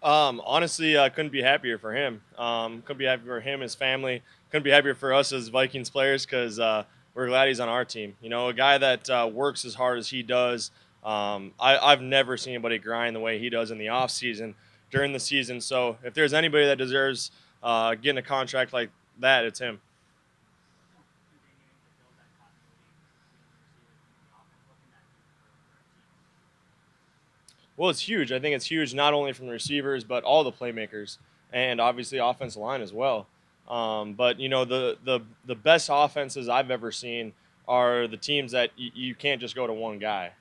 Honestly, I couldn't be happier for him. Couldn't be happier for him, his family. Couldn't be happier for us as Vikings players because we're glad he's on our team. You know, a guy that works as hard as he does. I've never seen anybody grind the way he does in the off season, during the season. So if there's anybody that deserves getting a contract like that, it's him. Well, it's huge. I think it's huge not only from the receivers but all the playmakers and obviously offensive line as well. But you know the best offenses I've ever seen are the teams that you can't just go to one guy.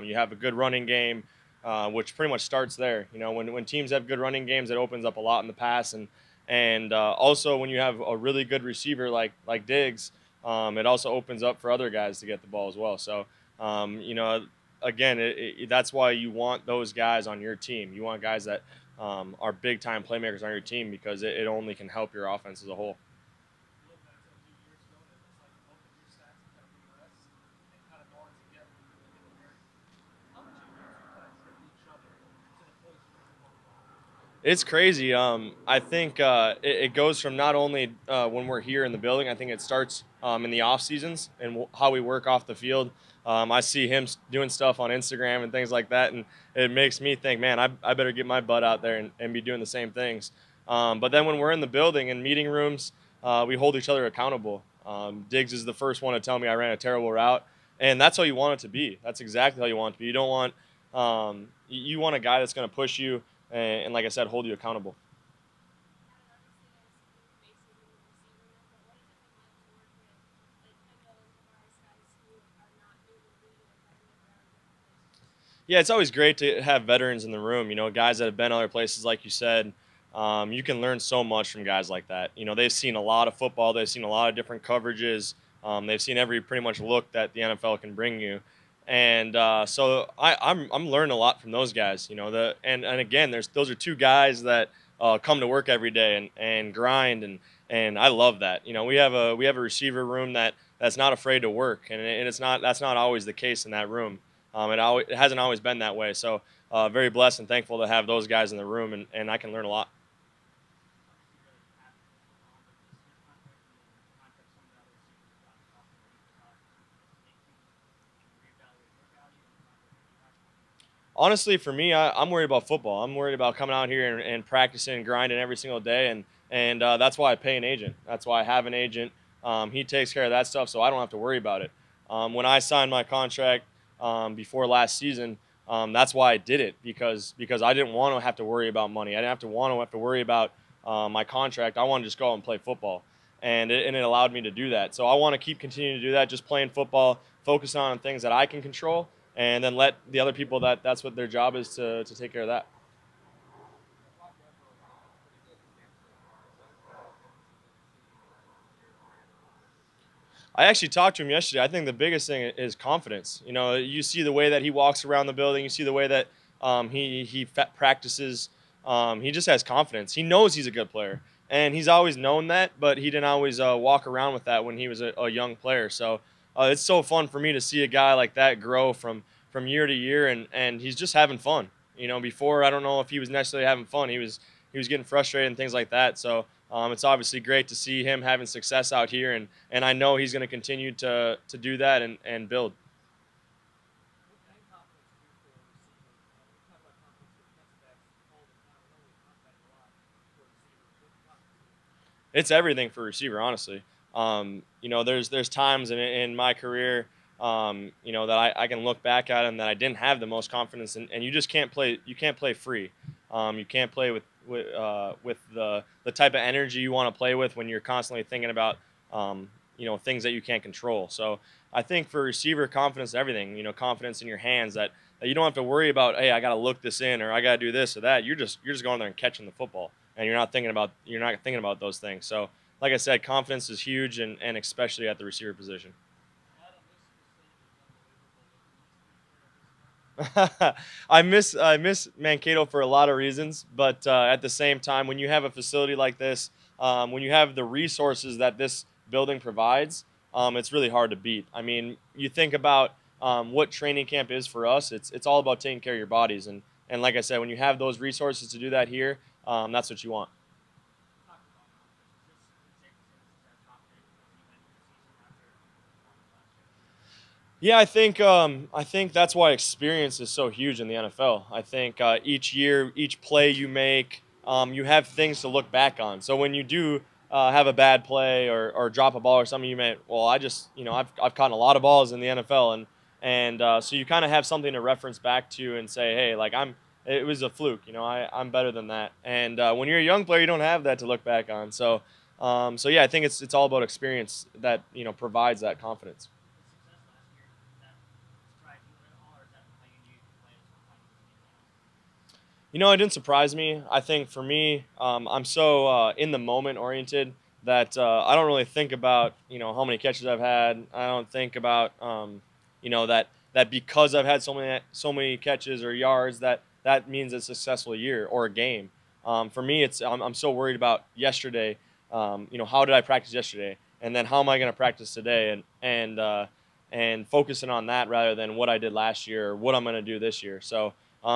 You have a good running game, which pretty much starts there. You know when teams have good running games, it opens up a lot in the pass and also when you have a really good receiver like Diggs, it also opens up for other guys to get the ball as well. So you know again, that's why you want those guys on your team. You want guys that are big time playmakers on your team because it only can help your offense as a whole. It's crazy. I think it goes from not only when we're here in the building. I think it starts in the off seasons and how we work off the field. I see him doing stuff on Instagram and things like that, and it makes me think, man, I better get my butt out there and be doing the same things. But then when we're in the building in meeting rooms, we hold each other accountable. Diggs is the first one to tell me I ran a terrible route, and that's how you want it to be. That's exactly how you want it to be. You don't want you want a guy that's going to push you and like I said, hold you accountable. Yeah, it's always great to have veterans in the room. You know, guys that have been other places, like you said. You can learn so much from guys like that. You know, they've seen a lot of football. They've seen a lot of different coverages. They've seen every pretty much look that the NFL can bring you, and so I'm learning a lot from those guys. You know, and again, there's those are two guys that come to work every day and grind and I love that. You know, we have a receiver room that's not afraid to work, and it's not that's not always the case in that room. It hasn't always been that way. So very blessed and thankful to have those guys in the room, and I can learn a lot. Honestly, for me, I'm worried about football. I'm worried about coming out here and practicing and grinding every single day, and that's why I pay an agent. That's why I have an agent. He takes care of that stuff, so I don't have to worry about it. When I signed my contract before last season, that's why I did it because I didn't want to have to worry about money. I didn't have to worry about my contract. I want to just go out and play football, and it allowed me to do that. So I want to keep continuing to do that, just playing football, focus on things that I can control, and then let the other people that's what their job is to take care of that. I actually talked to him yesterday. I think the biggest thing is confidence. You know, you see the way that he walks around the building. You see the way that practices. He just has confidence. He knows he's a good player, and he's always known that. But he didn't always walk around with that when he was a young player. So it's so fun for me to see a guy like that grow from year to year, and he's just having fun. You know, before I don't know if he was necessarily having fun. He was getting frustrated and things like that. So it's obviously great to see him having success out here, and I know he's going to continue to do that and build. It's everything for a receiver, honestly. You know, there's times in my career, you know, that I can look back at and that I didn't have the most confidence, and you just can't play. You can't play free. You can't play with the type of energy you want to play with when you're constantly thinking about you know things that you can't control. So I think for receiver confidence, everything. You know, confidence in your hands that you don't have to worry about. Hey, I got to look this in or I got to do this or that. You're just going there and catching the football, and you're not thinking about those things. So like I said, confidence is huge, and especially at the receiver position. I miss Mankato for a lot of reasons, but at the same time, when you have a facility like this, when you have the resources that this building provides, it's really hard to beat. I mean, you think about what training camp is for us. It's all about taking care of your bodies, And like I said, when you have those resources to do that here, that's what you want. Yeah, I think that's why experience is so huge in the NFL. I think each year, each play you make, you have things to look back on. So when you do have a bad play or drop a ball or something, you may, well, I just, I've caught a lot of balls in the NFL, and so you kind of have something to reference back to and say, hey, like it was a fluke. I'm better than that. And when you're a young player, you don't have that to look back on. So yeah, I think it's all about experience that provides that confidence. It didn't surprise me. I think for me, I'm so in the moment oriented that I don't really think about how many catches I've had. I don't think about that because I've had so many catches or yards that means a successful year or a game. For me, I'm so worried about yesterday. How did I practice yesterday, and then how am I going to practice today, and focusing on that rather than what I did last year or what I'm going to do this year. So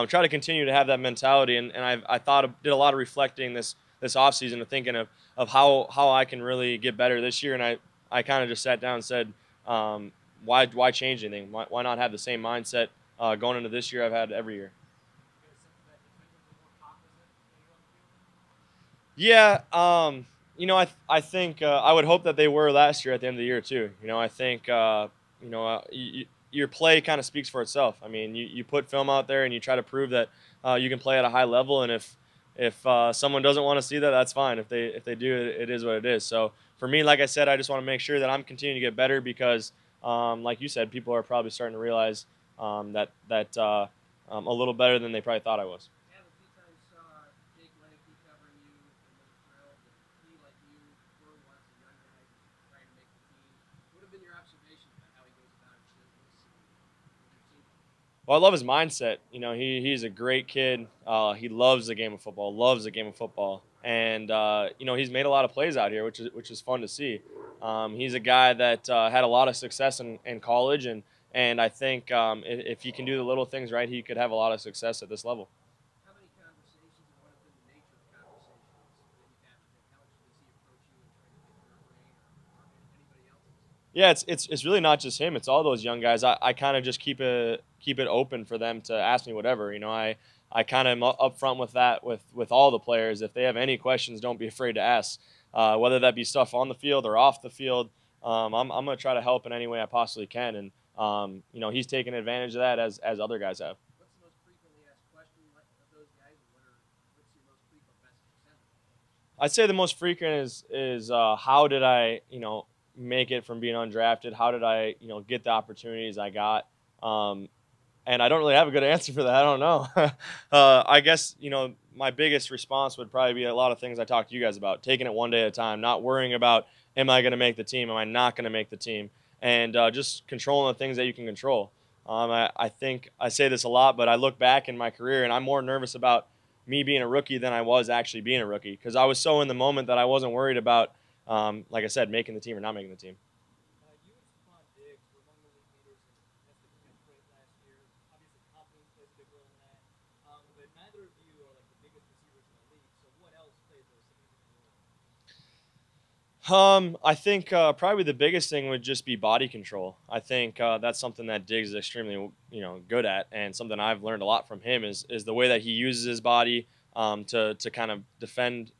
try to continue to have that mentality. And did a lot of reflecting this off season of thinking of how I can really get better this year. And I kind of just sat down and said, why change anything? Why not have the same mindset going into this year I've had every year? Yeah, I think I would hope that they were last year at the end of the year too. I think your play kind of speaks for itself. I mean, you put film out there and you try to prove that you can play at a high level, and if someone doesn't want to see that, that's fine. If they do, it is what it is. So for me, like I said, I just want to make sure that I'm continuing to get better because, like you said, people are probably starting to realize that a little better than they probably thought I was. Well, I love his mindset. He's a great kid. He loves the game of football. Loves the game of football, and he's made a lot of plays out here, which is fun to see. He's a guy that had a lot of success in college, and I think if he can do the little things right, he could have a lot of success at this level. Yeah, it's really not just him. It's all those young guys. I kind of just keep it open for them to ask me whatever. I kind of am upfront with that with all the players. If they have any questions, don't be afraid to ask. Whether that be stuff on the field or off the field, I'm gonna try to help in any way I possibly can. And he's taking advantage of that as other guys have. I'd say the most frequent is how did I make it from being undrafted? How did I get the opportunities I got? Um, and I don't really have a good answer for that. I don't know. I guess my biggest response would probably be a lot of things I talked to you guys about, taking it one day at a time, not worrying about am I going to make the team, am I not going to make the team, and just controlling the things that you can control. I think I say this a lot, but I look back in my career and I'm more nervous about me being a rookie than I was actually being a rookie because I was so in the moment that I wasn't worried about, like I said, making the team or not making the team. You and Stefon Diggs were among the league leaders in contested catch rate last year. Obviously, confidence plays a big role in that. But neither of you are like the biggest receivers in the league. So what else plays a significant role? I think probably the biggest thing would just be body control. I think that's something that Diggs is extremely, good at, and something I've learned a lot from him is the way that he uses his body to kind of defend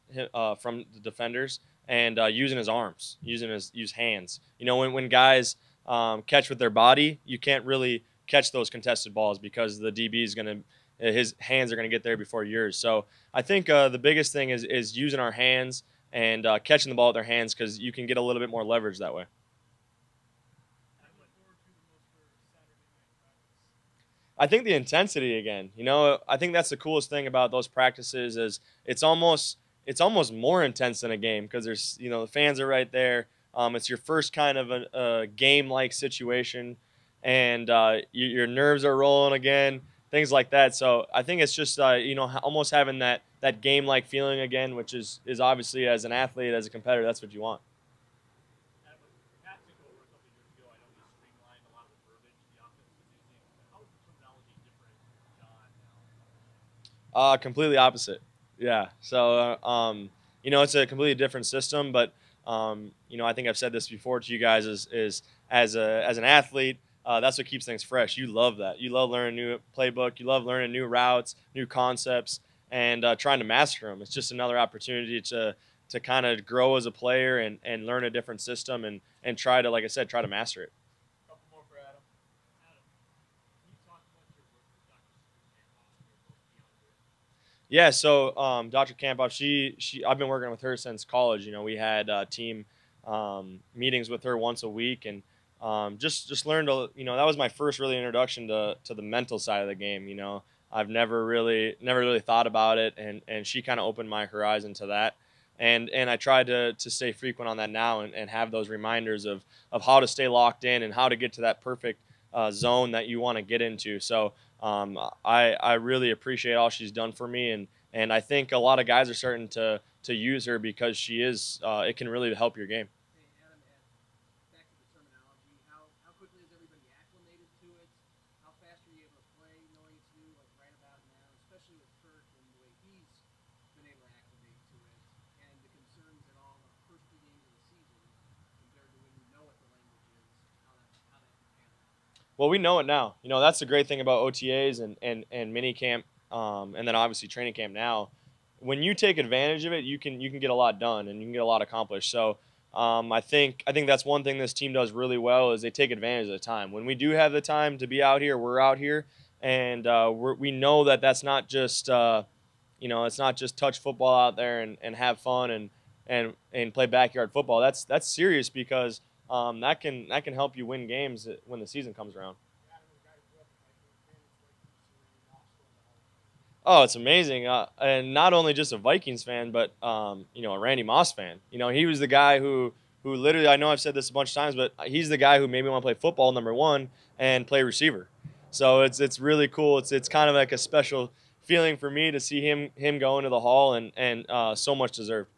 from the defenders, and using his arms, use hands. When guys catch with their body, you can't really catch those contested balls because the DB is gonna his hands are gonna get there before yours. So I think the biggest thing is using our hands and catching the ball with their hands because you can get a little bit more leverage that way. I think the intensity again. I think that's the coolest thing about those practices is it's almost more intense than a game because there's the fans are right there. It's your first kind of a game like situation, and your nerves are rolling again, things like that. So I think it's just almost having that game like feeling again, which is obviously as an athlete, as a competitor, that's what you want. Completely opposite. Yeah. So, it's a completely different system, but I think I've said this before to you guys is as an athlete, that's what keeps things fresh. You love that. You love learning new playbook. You love learning new routes, new concepts, and trying to master them. It's just another opportunity to kind of grow as a player and learn a different system and try to, like I said, try to master it. Couple more for Adam. Adam, can you talk about your work with Dr. Stanhoff and your both Beyond Grit? Yeah, so Dr. Campoff, I've been working with her since college. We had team meetings with her once a week, and just learned. That was my first really introduction to the mental side of the game. I've never really thought about it, and she kind of opened my horizon to that. And I try to stay frequent on that now and have those reminders of how to stay locked in and how to get to that perfect zone that you want to get into. So I really appreciate all she's done for me, and I think a lot of guys are starting to use her because she is it can really help your game. Hey, Adam, and back to the terminology. How quickly is everybody acclimated to it? How fast are you able to play knowing it's new, like right about now, especially with Kirk and the way he's been able to acclimate to it, and the concerns at all the first few games of the season compared to when you know what the language is, how that can pan out. Well, we know it now. That's the great thing about OTAs and mini camp, and then obviously training camp now. When you take advantage of it, you can get a lot done and you can get a lot accomplished. So I think that's one thing this team does really well is they take advantage of the time. When we do have the time to be out here, we're out here, and we know that that's not just it's not just touch football out there and have fun and play backyard football. That's serious because that can help you win games when the season comes around. Adam, as a guy who grew up a Vikings fan, it's like seeing Randy Moss go in the Hall of Fame. Oh, it's amazing, and not only just a Vikings fan, but a Randy Moss fan. He was the guy who literally, I know I've said this a bunch of times, but he's the guy who made me want to play football, number one, and play receiver. So it's really cool. It's kind of like a special feeling for me to see him go into the Hall and so much deserved.